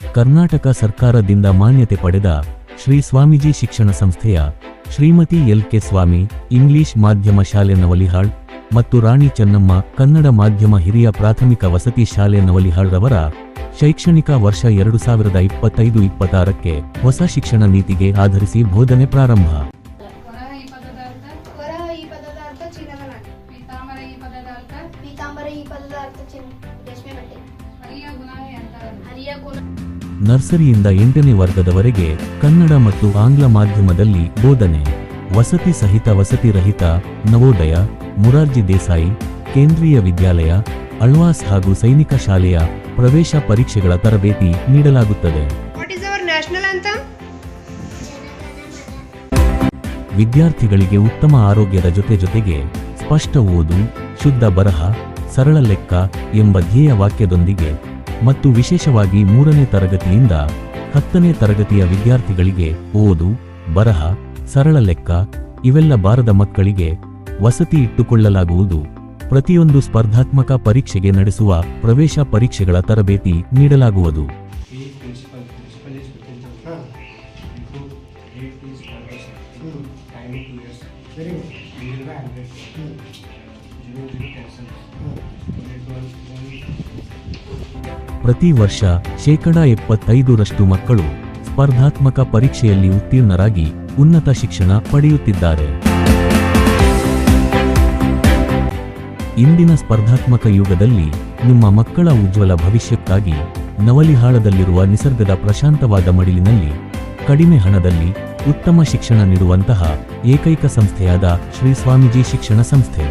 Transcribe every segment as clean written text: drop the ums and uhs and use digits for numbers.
ಕರ್ನಾಟಕ ಸರ್ಕಾರದಿಂದ ಮಾನ್ಯತೆ ಪಡೆದ ಶ್ರೀ ಸ್ವಾಮೀಜಿ ಶಿಕ್ಷಣ ಸಂಸ್ಥೆಯ ಶ್ರೀಮತಿ ಎಲ್ ಕೆ ಸ್ವಾಮಿ ಇಂಗ್ಲಿಷ್ ಮಾಧ್ಯಮ ಶಾಲೆ ನವಲಿಹಾಳ್ ಮತ್ತು ರಾಣಿ ಚೆನ್ನಮ್ಮ ಕನ್ನಡ ಮಾಧ್ಯಮ ಹಿರಿಯ ಪ್ರಾಥಮಿಕ ವಸತಿ ಶಾಲೆ ನವಲಿಹಾಳ್ ರವರ ಶೈಕ್ಷಣಿಕ ವರ್ಷ 2025-26ಕ್ಕೆ ಹೊಸ ಶಿಕ್ಷಣ ನೀತಿಗೆ ಆಧರಿಸಿ ಬೋಧನೆ ಪ್ರಾರಂಭ. ನರ್ಸರಿಯಿಂದ 8ನೇ ವರ್ಗದವರೆಗೆ ಕನ್ನಡ ಮತ್ತು ಆಂಗ್ಲ ಮಾಧ್ಯಮದಲ್ಲಿ ಬೋಧನೆ. ವಸತಿ ಸಹಿತ ವಸತಿ ರಹಿತ ನವೋದಯ, ಮುರಾರ್ಜಿ ದೇಸಾಯಿ ಕೇಂದ್ರೀಯ ವಿದ್ಯಾಲಯ, ಅಳ್ವಾಸ್ ಹಾಗೂ ಸೈನಿಕ ಶಾಲೆಯ ಪ್ರವೇಶ ಪರೀಕ್ಷೆಗಳ ತರಬೇತಿ ನೀಡಲಾಗುತ್ತದೆ. ವಿದ್ಯಾರ್ಥಿಗಳಿಗೆ ಉತ್ತಮ ಆರೋಗ್ಯದ ಜೊತೆಗೆ ಸ್ಪಷ್ಟ ಓದು, ಶುದ್ಧ ಬರಹ, ಸರಳ ಲೆಕ್ಕ ಎಂಬ ಧ್ಯೇಯ ವಾಕ್ಯದೊಂದಿಗೆ ಮತ್ತು ವಿಶೇಷವಾಗಿ 3ನೇ ತರಗತಿಯಿಂದ 10ನೇ ತರಗತಿಯ ವಿದ್ಯಾರ್ಥಿಗಳಿಗೆ ಓದು, ಬರಹ, ಸರಳ ಲೆಕ್ಕ ಇವೆಲ್ಲ ಬಾರದ ಮಕ್ಕಳಿಗೆ ವಸತಿ ಇಟ್ಟುಕೊಳ್ಳಲಾಗುವುದು. ಪ್ರತಿಯೊಂದು ಸ್ಪರ್ಧಾತ್ಮಕ ಪರೀಕ್ಷೆಗೆ ನಡೆಸುವ ಪ್ರವೇಶ ಪರೀಕ್ಷೆಗಳ ತರಬೇತಿ ನೀಡಲಾಗುವುದು. ಪ್ರತಿ ವರ್ಷ 75% ಮಕ್ಕಳು ಸ್ಪರ್ಧಾತ್ಮಕ ಪರೀಕ್ಷೆಯಲ್ಲಿ ಉತ್ತೀರ್ಣರಾಗಿ ಉನ್ನತ ಶಿಕ್ಷಣ ಪಡೆಯುತ್ತಿದ್ದಾರೆ. ಇಂದಿನ ಸ್ಪರ್ಧಾತ್ಮಕ ಯುಗದಲ್ಲಿ ನಿಮ್ಮ ಮಕ್ಕಳ ಉಜ್ವಲ ಭವಿಷ್ಯಕ್ಕಾಗಿ ನವಲಿಹಾಳದಲ್ಲಿರುವ ನಿಸರ್ಗದ ಪ್ರಶಾಂತವಾದ ಮಡಿಲಿನಲ್ಲಿ ಕಡಿಮೆ ಹಣದಲ್ಲಿ ಉತ್ತಮ ಶಿಕ್ಷಣ ನೀಡುವಂತಹ ಏಕೈಕ ಸಂಸ್ಥೆಯಾದ ಶ್ರೀ ಸ್ವಾಮೀಜಿ ಶಿಕ್ಷಣ ಸಂಸ್ಥೆ.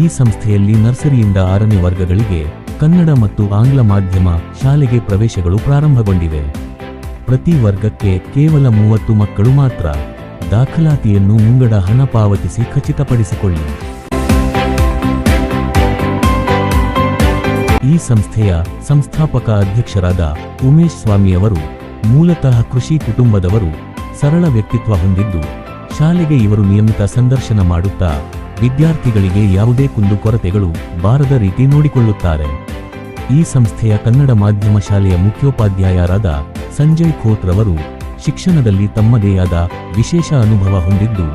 ಈ ಸಂಸ್ಥೆಯಲ್ಲಿ ನರ್ಸರಿಯಿಂದ 6ನೇ ವರ್ಗಗಳಿಗೆ ಕನ್ನಡ ಮತ್ತು ಆಂಗ್ಲ ಮಾಧ್ಯಮ ಶಾಲೆಗೆ ಪ್ರವೇಶಗಳು ಪ್ರಾರಂಭಗೊಂಡಿವೆ. ಪ್ರತಿ ವರ್ಗಕ್ಕೆ ಕೇವಲ 30 ಮಕ್ಕಳು ಮಾತ್ರ. ದಾಖಲಾತಿಯನ್ನು ಮುಂಗಡ ಹಣ ಪಾವತಿಸಿ ಖಚಿತಪಡಿಸಿಕೊಳ್ಳಿ. ಈ ಸಂಸ್ಥೆಯ ಸಂಸ್ಥಾಪಕ ಅಧ್ಯಕ್ಷರಾದ ಉಮೇಶ್ ಸ್ವಾಮಿಯವರು ಮೂಲತಃ ಕೃಷಿ ಕುಟುಂಬದವರು. ಸರಳ ವ್ಯಕ್ತಿತ್ವ ಹೊಂದಿದ್ದು ಶಾಲೆಗೆ ಇವರು ನಿಯಮಿತ ಸಂದರ್ಶನ ಮಾಡುತ್ತಾ ವಿದ್ಯಾರ್ಥಿಗಳಿಗೆ ಯಾವುದೇ ಕುಂದುಕೊರತೆಗಳು ಬಾರದ ರೀತಿ ನೋಡಿಕೊಳ್ಳುತ್ತಾರೆ. ಈ ಸಂಸ್ಥೆಯ ಕನ್ನಡ ಮಾಧ್ಯಮ ಶಾಲೆಯ ಮುಖ್ಯೋಪಾಧ್ಯಾಯರಾದ ಸಂಜಯ್ ಖೋತ್ ರವರು ಶಿಕ್ಷಣದಲ್ಲಿ ತಮ್ಮದೇ ಆದ ವಿಶೇಷ ಅನುಭವ ಹೊಂದಿದ್ದು,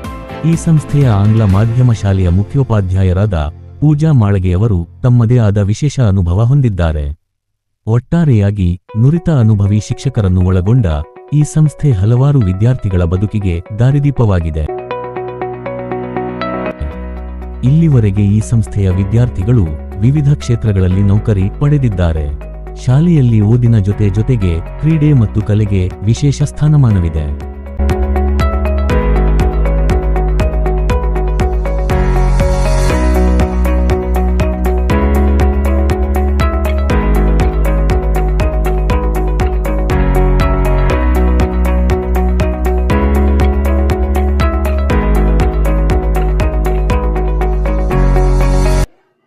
ಈ ಸಂಸ್ಥೆಯ ಆಂಗ್ಲ ಮಾಧ್ಯಮ ಶಾಲೆಯ ಮುಖ್ಯೋಪಾಧ್ಯಾಯರಾದ ಪೂಜಾ ಮಾಳಗೆಯವರು ತಮ್ಮದೇ ಆದ ವಿಶೇಷ ಅನುಭವ ಹೊಂದಿದ್ದಾರೆ. ಒಟ್ಟಾರೆಯಾಗಿ ನುರಿತ ಅನುಭವಿ ಶಿಕ್ಷಕರನ್ನು ಒಳಗೊಂಡ ಈ ಸಂಸ್ಥೆ ಹಲವಾರು ವಿದ್ಯಾರ್ಥಿಗಳ ಬದುಕಿಗೆ ದಾರಿದೀಪವಾಗಿದೆ. ಇಲ್ಲಿವರೆಗೆ ಈ ಸಂಸ್ಥೆಯ ವಿದ್ಯಾರ್ಥಿಗಳು ವಿವಿಧ ಕ್ಷೇತ್ರಗಳಲ್ಲಿ ನೌಕರಿ ಪಡೆದಿದ್ದಾರೆ. ಶಾಲೆಯಲ್ಲಿ ಓದಿನ ಜೊತೆಗೆ ಕ್ರೀಡೆ ಮತ್ತು ಕಲೆಗೆ ವಿಶೇಷ ಸ್ಥಾನಮಾನವಿದೆ.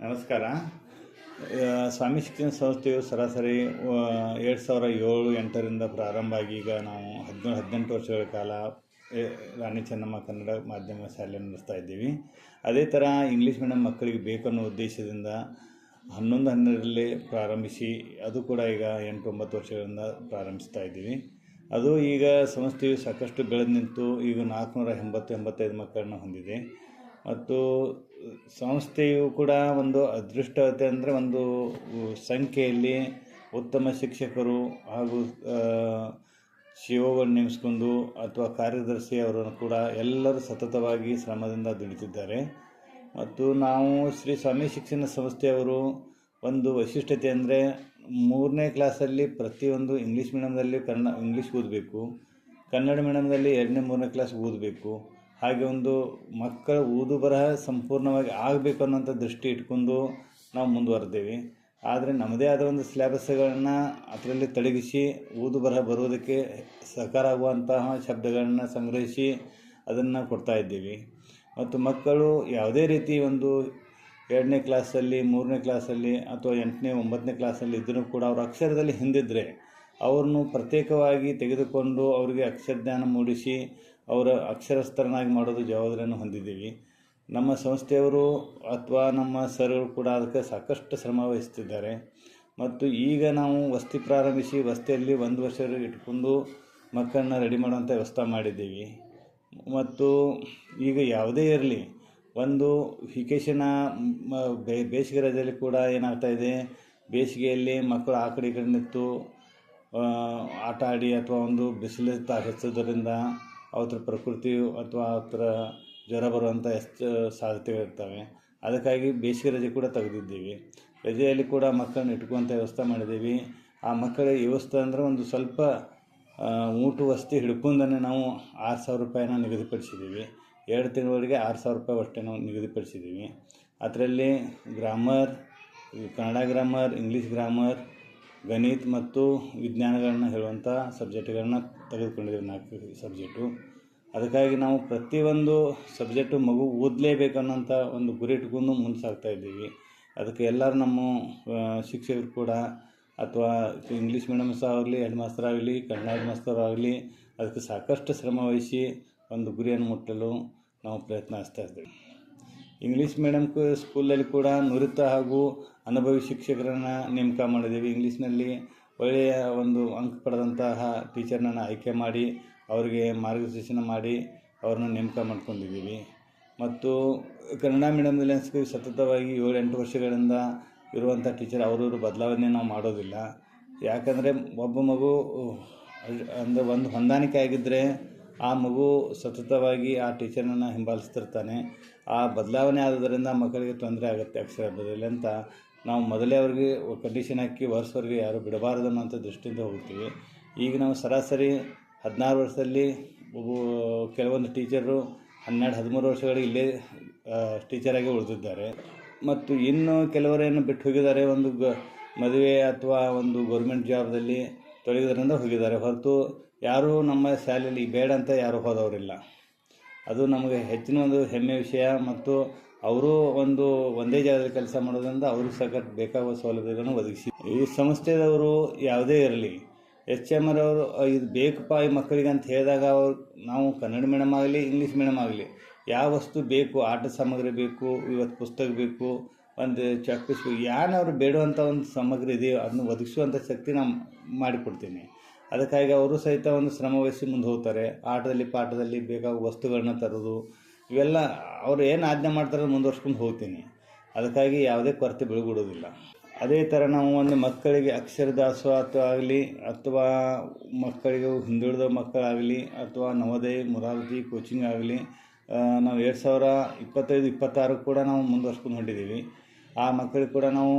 ನಮಸ್ಕಾರ. ಸ್ವಾಮಿ ಶಿಕ್ಷಣ ಸಂಸ್ಥೆಯು ಸರಾಸರಿ 2007-08ರಿಂದ ಪ್ರಾರಂಭ ಆಗಿ ಈಗ ನಾವು 17-18 ವರ್ಷಗಳ ಕಾಲ ರಾಣಿ ಚೆನ್ನಮ್ಮ ಕನ್ನಡ ಮಾಧ್ಯಮ ಶಾಲೆಯನ್ನು ನಡೆಸ್ತಾ ಇದ್ದೀವಿ. ಅದೇ ಥರ ಇಂಗ್ಲೀಷ್ ಮೀಡಿಯಂ ಮಕ್ಕಳಿಗೆ ಬೇಕನ್ನೋ ಉದ್ದೇಶದಿಂದ 11-12ರಲ್ಲೇ ಪ್ರಾರಂಭಿಸಿ ಅದು ಕೂಡ ಈಗ 8-9 ವರ್ಷಗಳಿಂದ ಪ್ರಾರಂಭಿಸ್ತಾ ಇದ್ದೀವಿ. ಅದು ಈಗ ಸಂಸ್ಥೆಯು ಸಾಕಷ್ಟು ಬೆಳೆದು ನಿಂತು ಈಗ 485 ಮಕ್ಕಳನ್ನು ಹೊಂದಿದೆ. ಮತ್ತು ಸಂಸ್ಥೆಯು ಕೂಡ ಒಂದು ಅದೃಷ್ಟವತೆ ಅಂದರೆ ಒಂದು ಸಂಖ್ಯೆಯಲ್ಲಿ ಉತ್ತಮ ಶಿಕ್ಷಕರು ಹಾಗೂ ಶಿಒಗಳನ್ನು ನೇಮಿಸಿಕೊಂಡು ಅಥವಾ ಕಾರ್ಯದರ್ಶಿ ಅವರನ್ನು ಕೂಡ ಎಲ್ಲರೂ ಸತತವಾಗಿ ಶ್ರಮದಿಂದ ದುಡಿತಿದ್ದಾರೆ. ಮತ್ತು ನಾವು ಶ್ರೀ ಸ್ವಾಮಿ ಶಿಕ್ಷಣ ಸಂಸ್ಥೆಯವರು ಒಂದು ವೈಶಿಷ್ಟ್ಯತೆ ಅಂದರೆ 3ನೇ ಕ್ಲಾಸಲ್ಲಿ ಪ್ರತಿಯೊಂದು ಇಂಗ್ಲೀಷ್ ಮೀಡಿಯಮ್ದಲ್ಲಿ ಇಂಗ್ಲೀಷ್ ಓದಬೇಕು, ಕನ್ನಡ ಮೀಡಿಯಮ್ದಲ್ಲಿ 2ನೇ-3ನೇ ಕ್ಲಾಸ್ ಓದಬೇಕು. ಹಾಗೆ ಒಂದು ಮಕ್ಕಳ ಓದು ಬರಹ ಸಂಪೂರ್ಣವಾಗಿ ಆಗಬೇಕು ಅನ್ನೋಂಥ ದೃಷ್ಟಿ ಇಟ್ಕೊಂಡು ನಾವು ಮುಂದುವರೆದೇವೆ. ಆದರೆ ನಮ್ಮದೇ ಆದ ಒಂದು ಸಿಲೆಬಸ್ಗಳನ್ನು ಅದರಲ್ಲಿ ತೊಡಗಿಸಿ ಓದು ಬರಹ ಬರೋದಕ್ಕೆ ಸಹಕಾರ ಆಗುವಂತಹ ಶಬ್ದಗಳನ್ನು ಸಂಗ್ರಹಿಸಿ ಅದನ್ನು ಕೊಡ್ತಾ ಇದ್ದೀವಿ. ಮತ್ತು ಮಕ್ಕಳು ಯಾವುದೇ ರೀತಿ ಒಂದು 2ನೇ ಕ್ಲಾಸಲ್ಲಿ 3ನೇ ಕ್ಲಾಸಲ್ಲಿ ಅಥವಾ 8ನೇ-9ನೇ ಕ್ಲಾಸಲ್ಲಿ ಇದ್ದರೂ ಕೂಡ ಅವರು ಅಕ್ಷರದಲ್ಲಿ ಹಿಂದಿದ್ದರೆ ಅವ್ರನ್ನು ಪ್ರತ್ಯೇಕವಾಗಿ ತೆಗೆದುಕೊಂಡು ಅವರಿಗೆ ಅಕ್ಷರ ಜ್ಞಾನ ಮೂಡಿಸಿ ಅವರ ಅಕ್ಷರಸ್ಥರನ್ನಾಗಿ ಮಾಡೋದು ಜವಾಬ್ದಾರಿಯನ್ನು ಹೊಂದಿದ್ದೀವಿ. ನಮ್ಮ ಸಂಸ್ಥೆಯವರು ಅಥವಾ ನಮ್ಮ ಸರ್ಗಳು ಕೂಡ ಅದಕ್ಕೆ ಸಾಕಷ್ಟು ಶ್ರಮ ವಹಿಸ್ತಿದ್ದಾರೆ. ಮತ್ತು ಈಗ ನಾವು ವಸತಿ ಪ್ರಾರಂಭಿಸಿ ವಸತಿಯಲ್ಲಿ 1 ವರ್ಷ ಇಟ್ಕೊಂಡು ಮಕ್ಕಳನ್ನ ರೆಡಿ ಮಾಡುವಂಥ ವ್ಯವಸ್ಥೆ ಮಾಡಿದ್ದೀವಿ. ಮತ್ತು ಈಗ ಯಾವುದೇ ಇರಲಿ, ಒಂದು ವಿಕೇಶನ ಬೇಸಿಗೆ ರಜೆಯಲ್ಲಿ ಕೂಡ ಏನಾಗ್ತಾಯಿದೆ, ಬೇಸಿಗೆಯಲ್ಲಿ ಮಕ್ಕಳು ಆ ಕಡೆ ಈ ಕಡೆ ನಿಂತು ಆಟ ಆಡಿ ಅಥವಾ ಒಂದು ಬಿಸಿಲು ಹೆಚ್ಚೋದ್ರಿಂದ ಅವರ ಪ್ರಕೃತಿ ಅಥವಾ ಅವರ ಜ್ವರ ಬರುವಂಥ ಹೆಚ್ಚು ಸಾಧ್ಯತೆಗಳಿರ್ತವೆ. ಅದಕ್ಕಾಗಿ ಬೇಸಿಗೆ ರಜೆ ಕೂಡ ತೆಗೆದಿದ್ದೀವಿ. ರಜೆಯಲ್ಲಿ ಕೂಡ ಮಕ್ಕಳನ್ನ ಇಟ್ಕುವಂಥ ವ್ಯವಸ್ಥೆ ಮಾಡಿದ್ದೀವಿ. ಆ ಮಕ್ಕಳ ವ್ಯವಸ್ಥೆ ಅಂದರೆ ಒಂದು ಸ್ವಲ್ಪ ಊಟ ವಸತಿ ಹಿಡ್ಕೊಂಡೇ ನಾವು 6,000 ರೂಪಾಯಿನ ನಿಗದಿಪಡಿಸಿದ್ದೀವಿ. 2 ತಿಂಗಳವರೆಗೆ 6,000 ರೂಪಾಯಿ ಅಷ್ಟೇ ನಾವು ನಿಗದಿಪಡಿಸಿದ್ದೀವಿ. ಅದರಲ್ಲಿ grammar, Kannada grammar, English grammar, ಗಣಿತ ಮತ್ತು ವಿಜ್ಞಾನಗಳನ್ನ ಹೇಳುವಂಥ ಸಬ್ಜೆಕ್ಟ್ಗಳನ್ನ ತೆಗೆದುಕೊಂಡಿದ್ದೀವಿ, 4 ಸಬ್ಜೆಕ್ಟು. ಅದಕ್ಕಾಗಿ ನಾವು ಪ್ರತಿಯೊಂದು ಸಬ್ಜೆಕ್ಟು ಮಗು ಓದಲೇಬೇಕನ್ನೋಂಥ ಒಂದು ಗುರಿ ಇಟ್ಕೊಂಡು ಮುಂದೆ ಸಾಗ್ತಾ ಇದ್ದೀವಿ. ಅದಕ್ಕೆ ಎಲ್ಲರೂ ನಮ್ಮ ಶಿಕ್ಷಕರು ಕೂಡ ಅಥವಾ ಇಂಗ್ಲೀಷ್ ಮೀಡಿಯಮ್ ಸಹ ಆಗಲಿ, ಹೆಡ್ ಮಾಸ್ತರ್ ಆಗಲಿ, ಕನ್ನಡ ಹೆಡ್ ಮಾಸ್ತರ್ ಆಗಲಿ, ಅದಕ್ಕೆ ಸಾಕಷ್ಟು ಶ್ರಮ ವಹಿಸಿ ಒಂದು ಗುರಿಯನ್ನು ಮುಟ್ಟಲು ನಾವು ಪ್ರಯತ್ನಿಸ್ತಾ ಇದ್ದೇವೆ. ಇಂಗ್ಲೀಷ್ ಮೀಡಿಯಮ್ ಸ್ಕೂಲಲ್ಲಿ ಕೂಡ ನುರಿತ ಹಾಗೂ ಅನುಭವಿ ಶಿಕ್ಷಕರನ್ನು ನೇಮಕ ಮಾಡಿದ್ದೀವಿ. ಇಂಗ್ಲೀಷ್ನಲ್ಲಿ ಒಳ್ಳೆಯ ಒಂದು ಅಂಕ ಪಡೆದಂತಹ ಟೀಚರ್ನನ್ನು ಆಯ್ಕೆ ಮಾಡಿ ಅವರಿಗೆ ಮಾರ್ಗದರ್ಶನ ಮಾಡಿ ಅವ್ರನ್ನ ನೇಮಕ ಮಾಡ್ಕೊಂಡಿದ್ದೀವಿ. ಮತ್ತು ಕನ್ನಡ ಮೀಡಿಯಮ್ನಲ್ಲಿ ಸತತವಾಗಿ 7-8 ವರ್ಷಗಳಿಂದ ಇರುವಂಥ ಟೀಚರ್ ಅವರವರು ಬದಲಾವಣೆ ನಾವು ಮಾಡೋದಿಲ್ಲ. ಯಾಕಂದರೆ ಒಬ್ಬ ಮಗು ಅಂದರೆ ಒಂದು ಹೊಂದಾಣಿಕೆ ಆಗಿದ್ದರೆ ಆ ಮಗು ಸತತವಾಗಿ ಆ ಟೀಚರ್ನನ್ನು ಹಿಂಬಾಲಿಸ್ತಿರ್ತಾನೆ. ಆ ಬದಲಾವಣೆ ಆಗೋದ್ರಿಂದ ಮಕ್ಕಳಿಗೆ ತೊಂದರೆ ಆಗುತ್ತೆ ಅಕ್ಷರ ಬದಲಿ ಅಂತ ನಾವು ಮೊದಲೇ ಅವ್ರಿಗೆ ಕಂಡೀಷನ್ ಹಾಕಿ ವರ್ಷವರೆಗೆ ಯಾರು ಬಿಡಬಾರದು ಅನ್ನೋಂಥ ದೃಷ್ಟಿಯಿಂದ ಹೋಗ್ತೀವಿ. ಈಗ ನಾವು ಸರಾಸರಿ 16 ವರ್ಷದಲ್ಲಿ ಕೆಲವೊಂದು ಟೀಚರು 12-13 ವರ್ಷಗಳಿಗೆ ಇಲ್ಲೇ ಟೀಚರಾಗಿ ಉಳಿದಿದ್ದಾರೆ. ಮತ್ತು ಇನ್ನು ಕೆಲವರೇನು ಬಿಟ್ಟು ಹೋಗಿದ್ದಾರೆ, ಒಂದು ಮದುವೆ ಅಥವಾ ಒಂದು ಗೌರ್ಮೆಂಟ್ ಜಾಬ್ದಲ್ಲಿ ತೊಡಗಿದ್ರಿಂದ ಹೋಗಿದ್ದಾರೆ. ಹೊರತು ಯಾರೂ ನಮ್ಮ ಶಾಲೆಯಲ್ಲಿ ಬೇಡ ಅಂತ ಯಾರೂ ಹೋದವರಿಲ್ಲ. ಅದು ನಮಗೆ ಹೆಚ್ಚಿನ ಒಂದು ಹೆಮ್ಮೆ ವಿಷಯ. ಮತ್ತು ಅವರು ಒಂದೇ ಜಾಗದಲ್ಲಿ ಕೆಲಸ ಮಾಡೋದ್ರಿಂದ ಅವ್ರಿಗೆ ಸಾಕಷ್ಟು ಬೇಕಾಗುವ ಸೌಲಭ್ಯಗಳನ್ನು ಒದಗಿಸಿ ಈ ಸಂಸ್ಥೆದವರು ಯಾವುದೇ ಇರಲಿ, HM ಅವರು ಇದು ಬೇಕಪ್ಪ ಈ ಮಕ್ಕಳಿಗೆ ಅಂತ ಹೇಳಿದಾಗ ನಾವು ಕನ್ನಡ ಮೀಡಿಯಮ್ ಆಗಲಿ, ಇಂಗ್ಲೀಷ್ ಮೀಡಿಯಮ್ ಆಗಲಿ, ಯಾವ ವಸ್ತು ಬೇಕು, ಆಟ ಸಾಮಗ್ರಿ ಬೇಕು, ಇವತ್ತು ಪುಸ್ತಕ ಬೇಕು, ಒಂದು ಚಾಕ್ಪೀಸ್ ಬೇಕು, ಯಾನವ್ರು ಬೇಡುವಂಥ ಒಂದು ಸಾಮಗ್ರಿ ಇದೆಯೋ ಅದನ್ನು ಒದಗಿಸುವಂಥ ಶಕ್ತಿ ನಾನು ಮಾಡಿಕೊಡ್ತೀನಿ. ಅದಕ್ಕಾಗಿ ಅವರು ಸಹಿತ ಒಂದು ಶ್ರಮ ವಹಿಸಿ ಮುಂದೆ ಹೋಗ್ತಾರೆ. ಆಟದಲ್ಲಿ ಪಾಠದಲ್ಲಿ ಬೇಕಾಗುವ ವಸ್ತುಗಳನ್ನ ತರೋದು, ಇವೆಲ್ಲ ಅವರು ಏನು ಆಜ್ಞೆ ಮಾಡ್ತಾರೆ ಮುಂದುವರ್ಸ್ಕೊಂಡು ಹೋಗ್ತೀನಿ. ಅದಕ್ಕಾಗಿ ಯಾವುದೇ ಕೊರತೆ ಬೀಳ್ಬಿಡೋದಿಲ್ಲ. ಅದೇ ಥರ ನಾವು ಒಂದು ಮಕ್ಕಳಿಗೆ ಅಕ್ಷರ ದಾಸೋಹ ಆಗಲಿ ಅಥವಾ ಮಕ್ಕಳಿಗೆ ಹಿಂದುಳಿದ ಮಕ್ಕಳಾಗಲಿ ಅಥವಾ ನವೋದಯ ಮುರಾರ್ಜಿ ಕೋಚಿಂಗ್ ಆಗಲಿ ನಾವು 2025-26 ಕೂಡ ನಾವು ಮುಂದುವರ್ಸ್ಕೊಂಡು ಹೊಂಟಿದ್ದೀವಿ. ಆ ಮಕ್ಕಳಿಗೆ ಕೂಡ ನಾವು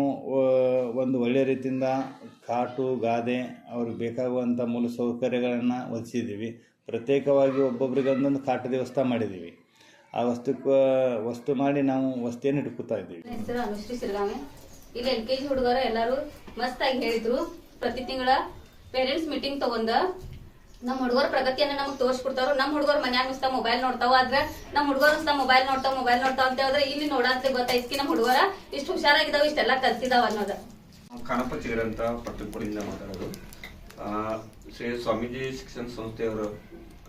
ಒಂದು ಒಳ್ಳೆಯ ರೀತಿಯಿಂದ ಕಾಟು ಗಾದೆ ಅವ್ರಿಗೆ ಬೇಕಾಗುವಂಥ ಮೂಲ ಸೌಕರ್ಯಗಳನ್ನು ಒದಗಿಸಿದ್ದೀವಿ. ಪ್ರತ್ಯೇಕವಾಗಿ ಒಬ್ಬೊಬ್ಬರಿಗೆ ಒಂದೊಂದು ಕಾಟದ ವ್ಯವಸ್ಥೆ ಮಾಡಿದ್ದೀವಿ. ಆ ವಸ್ತು ಮಾಡಿ ನಾವು ವಸ್ತಿಯನ್ನು ಇಟ್ಕೊತಾ ಇದ್ದೀವಿ. ಹೆಸರು ಅನುಶ್ರೀ ಸಿರ್ಗಾಮೆ. ಇಲ್ಲಿ LKG ಹುಡುಗರ ಎಲ್ಲರೂ ಮಸ್ತಾಗಿ ಹೇಳಿದ್ರು. ಪ್ರತಿ ತಿಂಗಳ ಪೇರೆಂಟ್ಸ್ ಮೀಟಿಂಗ್ ತಗೊಂಡ ನಮ್ಮ ಹುಡುಗರ ಪ್ರಗತಿಯನ್ನ ನಮಗೆ ತೋರಿಸ್ಕೊಡ್ತಾರ. ನಮ್ಮ ಹುಡುಗರು ಮನ್ಯಾಗ ನುಸ್ತಾ ಮೊಬೈಲ್ ನೋಡ್ತಾವ, ಆದ್ರೆ ನಮ್ಮ ಹುಡುಗರು ನುಸ್ತಾ ಮೊಬೈಲ್ ನೋಡ್ತಾವ ಅಂತ ಹೇಳಿದ್ರೆ ಇಲ್ಲಿ ನೋಡಂತ ಗೊತ್ತಾಯ್ತು ನಮ್ಮ ಹುಡುಗರ ಇಷ್ಟು ಹುಷಾರಾಗಿದ್ದಾವ, ಇಷ್ಟೆಲ್ಲ ಕಲ್ತಿದಾವ ಅನ್ನೋದು. ಕಾಣಪ್ಪ ಚಿಗರ ಅಂತ ಪಟ್ಟಣದಿಂದ ಮಾತಾಡೋದು. ಶ್ರೀ ಸ್ವಾಮೀಜಿ ಶಿಕ್ಷಣ ಸಂಸ್ಥೆಯವರು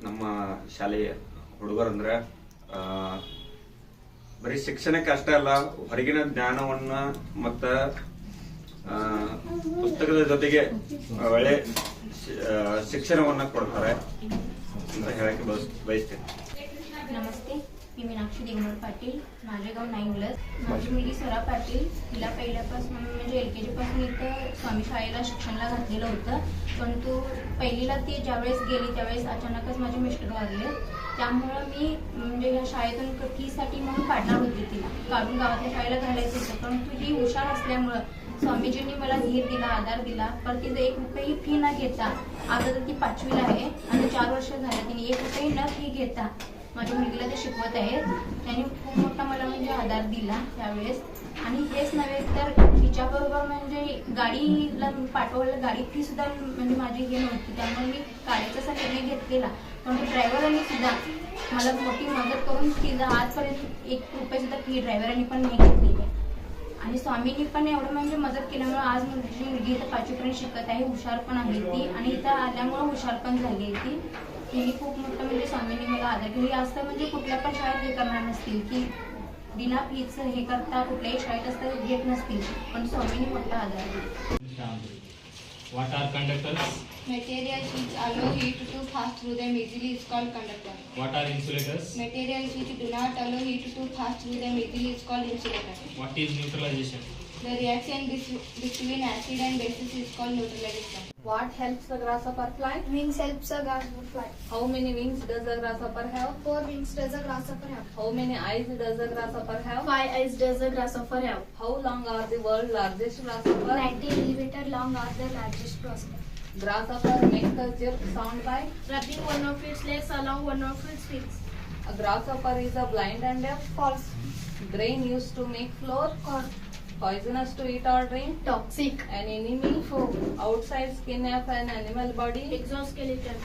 ನಮ್ಮ ಶಾಲೆಯ ಹುಡುಗರಂದ್ರೆ ಬರೀ ಶಿಕ್ಷಣಕ್ಕೆ ಅಷ್ಟೇ ಅಲ್ಲ, ಹೊರಗಿನ ಜ್ಞಾನವನ್ನ ಮತ್ತ ಪುಸ್ತಕದ ಜೊತೆಗೆ ಒಳ್ಳೆ ಶಿಕ್ಷಣವನ್ನ ಕೊಡ್ತಾರೆ ಅಂತ ಹೇಳಕ್ಕೆ बयसते. नमस्ते, मी मीनाक्षी दिगंबर पाटील, माझे गाव 9 माझी मुलगी स्वरा पाटील. तिला पहिल्यापासून म्हणजे LKG पासून इथं स्वामी शाळेला शिक्षणाला घातलेलं होतं. परंतु पहिलीला ती ज्यावेळेस गेली त्यावेळेस अचानकच माझे मिस्टर वारले. त्यामुळं मी म्हणजे ह्या शाळेतून फीसाठी म्हणून काढणार होते, तिला काढून गावातल्या शाळेला घालायचं होतं. परंतु ही हुशार असल्यामुळं स्वामीजींनी मला धीर दिला, आधार दिला. पण तिचं 1 रुपयाही फी न घेता, आता तर ती 5वीला आहे आणि 4 वर्ष झाले तिने 1 रुपयाही न फी घेता माझ्या मुलगीला ते शिकवत आहेत. त्यांनी खूप मोठा मला म्हणजे आधार दिला त्यावेळेस. आणि हेच नव्हे तर तिच्याबरोबर म्हणजे गाडीला पाठवायला गाडी फी सुद्धा म्हणजे माझी हे नव्हती. त्यामुळे मी काढायचा निर्णय घेतलेला. पण ड्रायव्हरांनी सुद्धा मला मोठी मदत करून तिला आजपर्यंत 1 रुपया सुद्धा फी ड्रायव्हरांनी पण नाही घेतलेली आहे. आणि स्वामींनी पण एवढं म्हणजे मदत केल्यामुळे आज माझी मुलगी इथं 5वीपर्यंत शिकत आहे. हुशार पण आहे ती आणि इथं आल्यामुळे हुशार पण झाली आहे ती. तिने खूप मोठं म्हणजे स्वामींनी मला आधार केली. असं म्हणजे कुठल्या पण शाळेत हे करणार नसतील की बिना फीचं हे करता कुठल्याही शाळेत असता घेत नसतील, पण स्वामींनी मोठा आधार आहे. What are conductors? Materials which allow heat to pass through them easily is called conductor. What are insulators? Materials which do not allow heat to pass through them easily is called insulator. What is neutralization? The reaction between acid and bases is called neutralization. What helps the grasshopper fly? Wings helps a grasshopper fly. How many wings does the grasshopper have? 4 wings does a grasshopper have. How many eyes does the grasshopper have? 5 eyes does a grasshopper have. How long are the world's largest grasshopper? 90 millimeter long are the largest grasshopper. Grasshopper makes the chirp sound by Rubbing one of its legs along one of its wings. a grasshopper is a blind and deaf. False. Grain used to make flour. Corn. Poisonous to eat or drink. Toxic. An enemy. Foe. Outside skin of an animal body. Exoskeleton.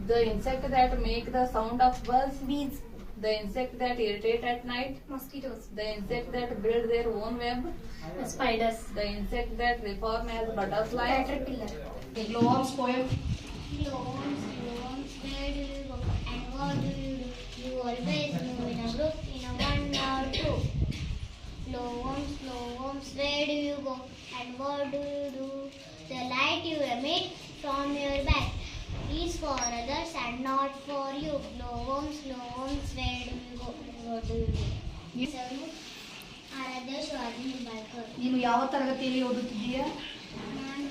The insect that make the sound of buzz. Bees. The insect that irritate at night. Mosquitoes. The insect that build their own web. Spiders. The insect that reform as butterfly. Caterpillar. Glowworms poem. Glowworms, where do you go and what do? You always move in a group, in a 1 or 2. Glowworms, where do you go and what do you do? The light you emit from your back is for others and not for you. Glowworms, where do you go and what do you do? ಹೆಸರು ಆರಾಧ್ಯ ಶಿವಾಜಿ ನಿಂಬಾಳ್ಕರ್. ನೀನು ಯಾವ ತರಗತಿಯಲ್ಲಿ ಓದುತ್ತಿದ್ದೀಯಾ? ನಾನು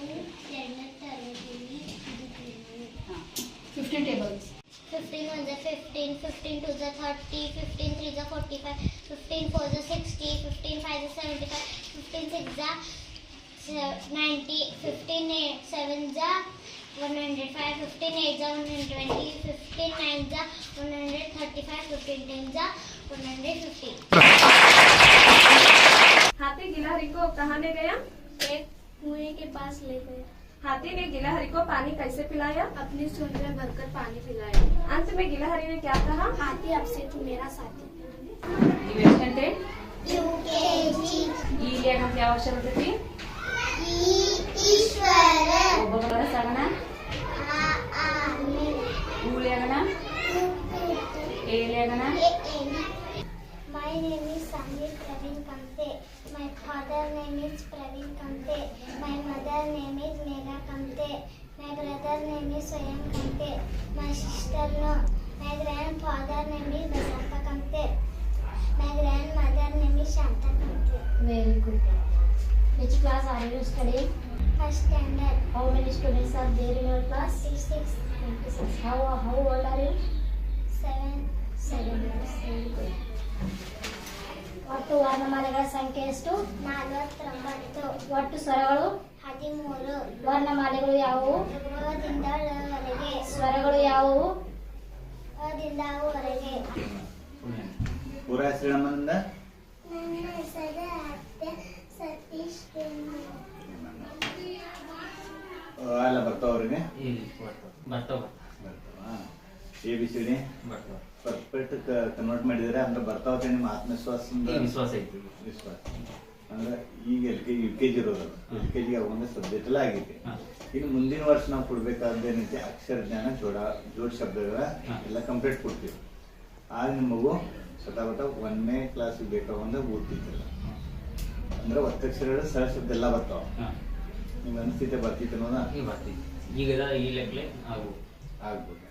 2ನೇ ತರಗತಿಯಲ್ಲಿ ಓದುತ್ತಿದ್ದೇನೆ. 15 tables. 15 1 is 15, 15 2 is 30, 15 3 is 45, 15 4 is 60, 15 5 is 75, 15 6 is 90, 15 7 is 105, 15 8 is 120, 15 9 is 135, 15 10 is 150. हाथी गिलहरी को कहाँ ले गया? एक कुएं के पास ले गया. हाथी ने गिलहरी को पानी कैसे पिलाया? अपनी सूंड में भरकर पानी पिलाया. अंत में गिलहरी ने क्या कहा? हाथी अब से तू मेरा साथी. ಇವೆಷ್ಟಂತೆ UKG ಇಲ್ಲಿ ನಮ್ಗೆ ಯಾವ ಅಕ್ಷರ ಬರ್ತೈತಿ? ಈಶ್ವರ ಒಬ್ಬೊಬ್ಬರ ಸಗಣ ಹೂಳಿ ಅಗಣ ಏಳಿ ಅಗಣ. My name is Samir Praveen Kamte. My father name is Praveen Kamte. My mother name is Megha Kamte. My brother name is Swayam Kamte. My sister no. My grandfather name is Basanta Kamte. My grandmother name is Shanta Kamte. Very good. Which class are you studying? First standard. How many students are there in your class? 26. How old are you? 7. 7 years. Very good. ಒಟ್ಟು ವರ್ಣಮಾಲೆಗಳ ಸಂಖ್ಯೆ ಎಷ್ಟು? 49. ಒಟ್ಟು ಸ್ವರಗಳು 13. ವರ್ಣಮಾಲೆಗಳು ಯಾವುವು? ದಿಂದ ಳವರೆಗೆ. ಸ್ವರಗಳು ಯಾವುವು? ದಿಂದ ವರೆಗೆ. ಪೂರ ಹೆಸರು ನಮ್ಮಂದ ನನ್ನ ಹೆಸರು ಅತ್ತೆ ಸತೀಶ್ ಕುಮಾರ್. ಎಲ್ಲ ಬರ್ತಾವ ಅವ್ರಿಗೆ ಬರ್ತಾವ ABCD ಪರ್ಫೆಕ್ಟ್ ಕನ್ವರ್ಟ್ ಮಾಡಿದ್ರೆ ಅಂದ್ರೆ ಬರ್ತಾವ ನಿಮ್ಮ ಆತ್ಮವಿಶ್ವಾಸದಿಂದ ವಿಶ್ವಾಸ ಐತಿ. ವಿಶ್ವಾಸ ಅಂದ್ರೆ ಈಗ UKG ಇರೋದು LKG ಒಂದು ಸಬ್ಜೆಕ್ಟ್ ಎಲ್ಲ ಆಗೈತಿ. ಇನ್ನು ಮುಂದಿನ ವರ್ಷ ನಾವು ಕೊಡ್ಬೇಕಾದ್ದೇನೈತಿ ಅಕ್ಷರ ಜ್ಞಾನ ಜೋಡ್ ಶಬ್ದಗಳ ಎಲ್ಲ ಕಂಪ್ಲೀಟ್ ಕೊಡ್ತೀವಿ. ಆಗ ನಿಮ್ಮ ಮಗು ಸತಾವಟ 1ನೇ ಕ್ಲಾಸ್ ಬೇಕಾವಂದ್ರೆ ಓದ್ತಿದ್ದಿಲ್ಲ ಅಂದ್ರೆ ಒತ್ತಕ್ಷರಗಳು ಸರಳ ಶಬ್ದ ಎಲ್ಲ ಬರ್ತಾವ. ನಿಮ್ಗೆ ಅನಿಸ್ತೈತೆ ಬರ್ತಿತ್ತು ಅನ್ನೋದ ಬರ್ತೀವಿ ಈಗ ಈ ಲೆಕ್ಕಲೆ ಆಗ್ಬೋದು. ಆಗ್ಬೋದು.